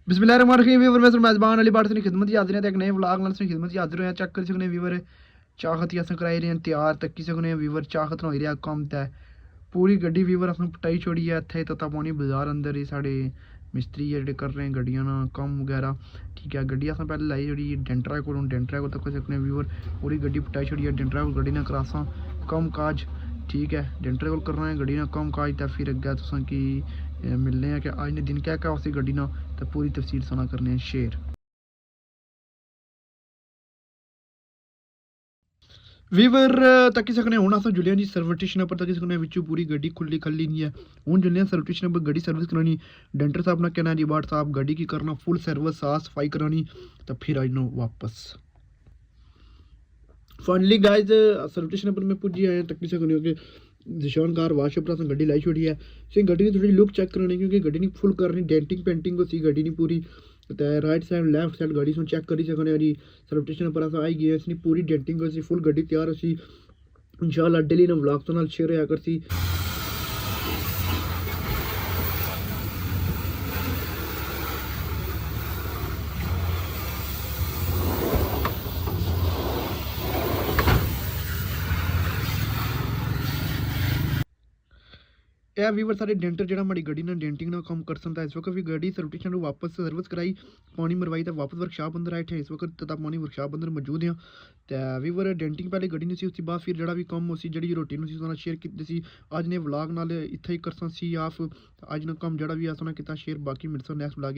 बिस्मिल्लाहिर्रहमानिर्रहीम वीवर मैं मेज़बान अली बाट से खिदमत ही हाजिर हैं एक नए व्लॉग नाल से खिदमत ही हाजिर होया चेक कर सकने वीवर चाहत ही असें कराई रहे हैं तैयार तक्की सकने वीवर चाहत ना हो रहा कम तय पूरी गड्डी वीवर असें पटाई छोड़ी है इत्थे तता पानी बाजार अंदर ही साढ़े मिस्त्री है जेह्ड़े कर रहे हैं गड्डियां ना कम वगैरह ठीक है गड्डी असें पहले लाई छोड़ी डेंटरा को तक सकने वीवर पूरी गड्डी पटाई छोड़ी है डेंटरा को गड्डी ना करासा कम काज ठीक है डेंटरे को करना है गड्डी ना कम काज तो फिर अग्गै तुसें कि मिलने हैं कि अज ने दिन क्या उसी गड्डी ना तो पूरी तफसील सुना करने हैं शेयर वीवर तक्की सकने हूँ अस जुलिया जी सर्विस स्टेशन पर तक्की सकने बिच्चों पूरी गड्डी खुली खल्ली नहीं है हूँ जुलिया सर्विस स्टेशन पर गड्डी सर्विस करानी डेंटर साहब ने कहना जी बाट साहब गड्डी की करना फुल सर्विस साफ सफाई करानी तो फिर आज नो वापस फाइनली गाइज सर्विस स्टेशन पर मैं पुजी आया तक्की सकने कि जिशान कार वाशअप पर गड्डी लाई छोड़ी है सी गड्डी की थोड़ी लुक चेक करानी क्योंकि गड्डी नहीं फुल करनी डेंटिंग पेंटिंग सी गड्डी नहीं पूरी तो राइट साइड लैफ्ट साइड गाड़ी से चेक करी सकने जी सर्विस स्टेशन पर अस आई गए इसकी पूरी डेंटिंग सी फुल गड्डी तैयार सी इंशाल्लाह डेली ना व्लॉग तो शेयर होया करसी यह वीवर सारे डेंटर जो हमारी गड्डी ने डेंटिंग ना कम कर सकता है इस वक्त भी गड्डी सर्विस स्टेशन को वापस सर्विस कराई पानी मरवाई तो वापस वर्कशॉप अंदर आए थे इस वक्त तक पानी वर्कशॉप अंदर मौजूद हैं तो वीवर डेंटिंग पहले गड्डी नहीं सी उसके बाद फिर जो भी कम उसी जी रूटीन उसी शेयर की अज ने व्लॉग नाल इत्थे ही करसा सी ऑफ अज ना कम जो भी अस किया शेयर बाकी मिलसा नैक्सट व्लॉग